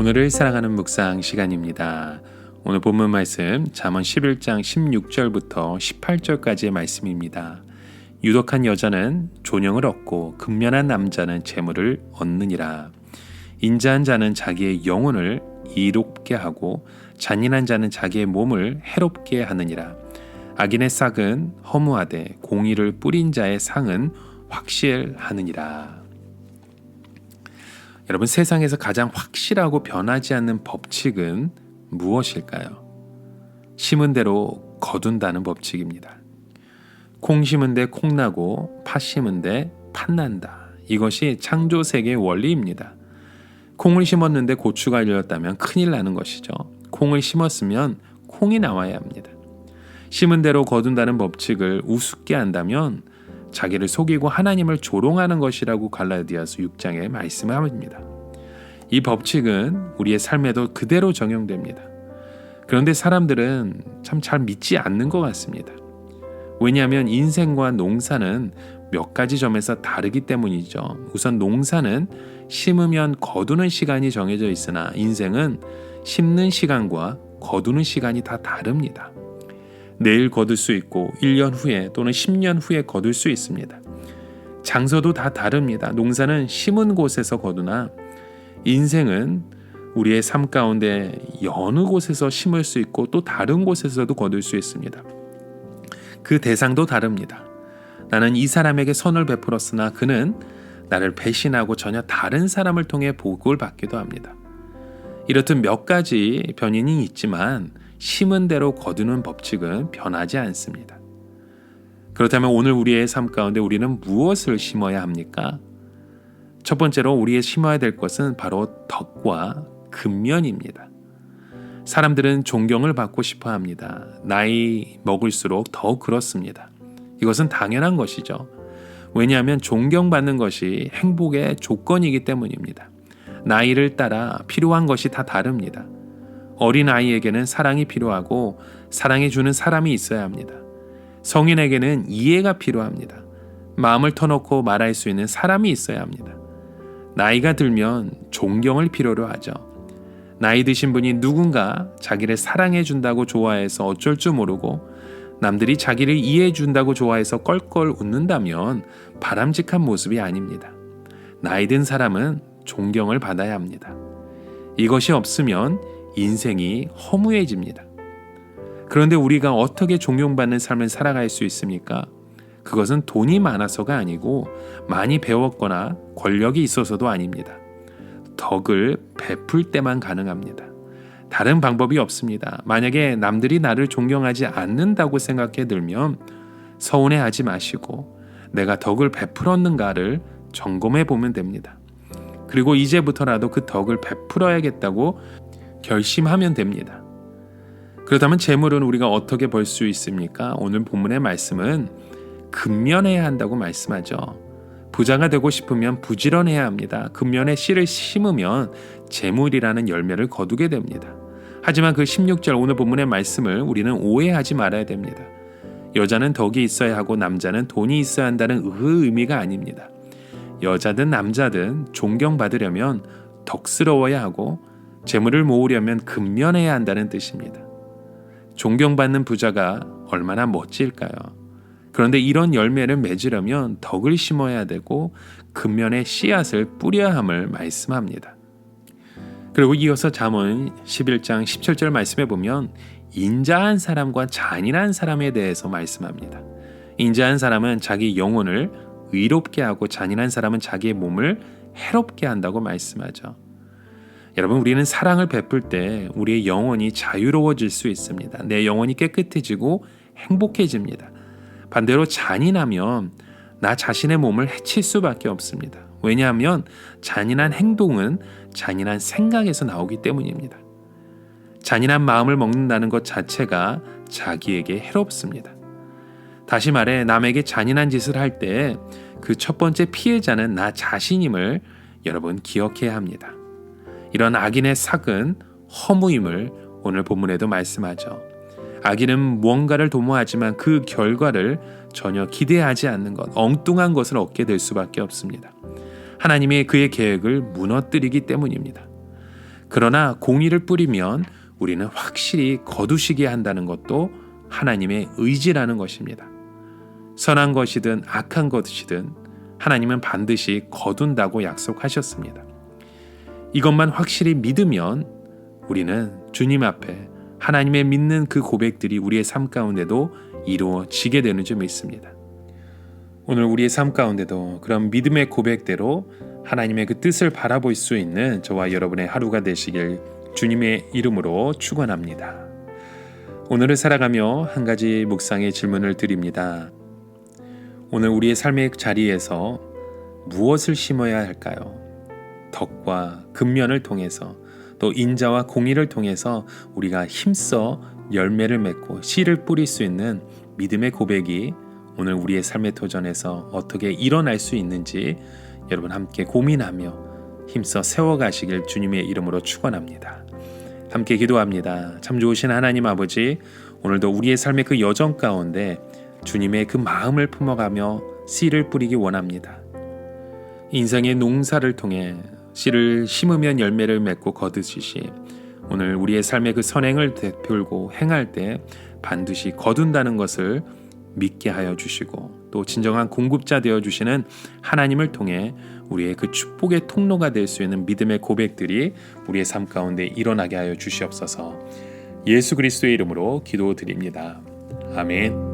오늘을 사랑하는 묵상 시간입니다. 오늘 본문 말씀 잠언 11장 16절부터 18절까지의 말씀입니다. 유독한 여자는 존영을 얻고 근면한 남자는 재물을 얻느니라. 인자한 자는 자기의 영혼을 이롭게 하고 잔인한 자는 자기의 몸을 해롭게 하느니라. 악인의 싹은 허무하되 공의를 뿌린 자의 상은 확실하느니라. 여러분, 세상에서 가장 확실하고 변하지 않는 법칙은 무엇일까요? 심은 대로 거둔다는 법칙입니다. 콩 심은 데 콩 나고 팥 심은 데 팥 난다. 이것이 창조 세계의 원리입니다. 콩을 심었는데 고추가 열렸다면 큰일 나는 것이죠. 콩을 심었으면 콩이 나와야 합니다. 심은 대로 거둔다는 법칙을 우습게 한다면 자기를 속이고 하나님을 조롱하는 것이라고 갈라디아서 6장에 말씀합니다. 이 법칙은 우리의 삶에도 그대로 적용됩니다. 그런데 사람들은 참 잘 믿지 않는 것 같습니다. 왜냐하면 인생과 농사는 몇 가지 점에서 다르기 때문이죠. 우선 농사는 심으면 거두는 시간이 정해져 있으나 인생은 심는 시간과 거두는 시간이 다 다릅니다. 내일 거둘 수 있고 1년 후에 또는 10년 후에 거둘 수 있습니다. 장소도 다 다릅니다. 농사는 심은 곳에서 거두나 인생은 우리의 삶 가운데 여느 곳에서 심을 수 있고 또 다른 곳에서도 거둘 수 있습니다. 그 대상도 다릅니다. 나는 이 사람에게 선을 베풀었으나 그는 나를 배신하고 전혀 다른 사람을 통해 복을 받기도 합니다. 이렇듯 몇 가지 변인이 있지만 심은 대로 거두는 법칙은 변하지 않습니다. 그렇다면 오늘 우리의 삶 가운데 우리는 무엇을 심어야 합니까? 첫 번째로 우리의 심어야 될 것은 바로 덕과 근면입니다. 사람들은 존경을 받고 싶어 합니다. 나이 먹을수록 더 그렇습니다. 이것은 당연한 것이죠. 왜냐하면 존경받는 것이 행복의 조건이기 때문입니다. 나이를 따라 필요한 것이 다 다릅니다. 어린아이에게는 사랑이 필요하고 사랑해주는 사람이 있어야 합니다. 성인에게는 이해가 필요합니다. 마음을 터놓고 말할 수 있는 사람이 있어야 합니다. 나이가 들면 존경을 필요로 하죠. 나이 드신 분이 누군가 자기를 사랑해준다고 좋아해서 어쩔 줄 모르고 남들이 자기를 이해해준다고 좋아해서 껄껄 웃는다면 바람직한 모습이 아닙니다. 나이 든 사람은 존경을 받아야 합니다. 이것이 없으면 인생이 허무해집니다. 그런데 우리가 어떻게 존경받는 삶을 살아갈 수 있습니까? 그것은 돈이 많아서가 아니고 많이 배웠거나 권력이 있어서도 아닙니다. 덕을 베풀 때만 가능합니다. 다른 방법이 없습니다. 만약에 남들이 나를 존경하지 않는다고 생각해 들면 서운해하지 마시고 내가 덕을 베풀었는가를 점검해 보면 됩니다. 그리고 이제부터라도 그 덕을 베풀어야겠다고 결심하면 됩니다. 그렇다면 재물은 우리가 어떻게 벌 수 있습니까? 오늘 본문의 말씀은 근면해야 한다고 말씀하죠. 부자가 되고 싶으면 부지런해야 합니다. 근면에 씨를 심으면 재물이라는 열매를 거두게 됩니다. 하지만 그 16절 오늘 본문의 말씀을 우리는 오해하지 말아야 됩니다. 여자는 덕이 있어야 하고 남자는 돈이 있어야 한다는 그 의미가 아닙니다. 여자든 남자든 존경받으려면 덕스러워야 하고 재물을 모으려면 근면해야 한다는 뜻입니다. 존경받는 부자가 얼마나 멋질까요? 그런데 이런 열매를 맺으려면 덕을 심어야 되고 근면의 씨앗을 뿌려야 함을 말씀합니다. 그리고 이어서 잠언 11장 17절 말씀해 보면 인자한 사람과 잔인한 사람에 대해서 말씀합니다. 인자한 사람은 자기 영혼을 의롭게 하고 잔인한 사람은 자기의 몸을 해롭게 한다고 말씀하죠. 여러분, 우리는 사랑을 베풀 때 우리의 영혼이 자유로워질 수 있습니다. 내 영혼이 깨끗해지고 행복해집니다. 반대로 잔인하면 나 자신의 몸을 해칠 수밖에 없습니다. 왜냐하면 잔인한 행동은 잔인한 생각에서 나오기 때문입니다. 잔인한 마음을 먹는다는 것 자체가 자기에게 해롭습니다. 다시 말해 남에게 잔인한 짓을 할 때 그 첫 번째 피해자는 나 자신임을 여러분 기억해야 합니다. 이런 악인의 삭은 허무임을 오늘 본문에도 말씀하죠. 악인은 무언가를 도모하지만 그 결과를 전혀 기대하지 않는 것, 엉뚱한 것을 얻게 될 수밖에 없습니다. 하나님이 그의 계획을 무너뜨리기 때문입니다. 그러나 공의를 뿌리면 우리는 확실히 거두시게 한다는 것도 하나님의 의지라는 것입니다. 선한 것이든 악한 것이든 하나님은 반드시 거둔다고 약속하셨습니다. 이것만 확실히 믿으면 우리는 주님 앞에 하나님의 믿는 그 고백들이 우리의 삶 가운데도 이루어지게 되는 줄 믿습니다. 오늘 우리의 삶 가운데도 그런 믿음의 고백대로 하나님의 그 뜻을 바라볼 수 있는 저와 여러분의 하루가 되시길 주님의 이름으로 축원합니다. 오늘을 살아가며 한 가지 묵상의 질문을 드립니다. 오늘 우리의 삶의 자리에서 무엇을 심어야 할까요? 덕과 근면을 통해서 또 인자와 공의를 통해서 우리가 힘써 열매를 맺고 씨를 뿌릴 수 있는 믿음의 고백이 오늘 우리의 삶의 도전에서 어떻게 일어날 수 있는지 여러분 함께 고민하며 힘써 세워가시길 주님의 이름으로 축원합니다. 함께 기도합니다. 참 좋으신 하나님 아버지, 오늘도 우리의 삶의 그 여정 가운데 주님의 그 마음을 품어가며 씨를 뿌리기 원합니다. 인생의 농사를 통해 씨를 심으면 열매를 맺고 거두시시 오늘 우리의 삶의 그 선행을 베풀고 행할 때 반드시 거둔다는 것을 믿게 하여 주시고 또 진정한 공급자 되어 주시는 하나님을 통해 우리의 그 축복의 통로가 될 수 있는 믿음의 고백들이 우리의 삶 가운데 일어나게 하여 주시옵소서. 예수 그리스도의 이름으로 기도드립니다. 아멘.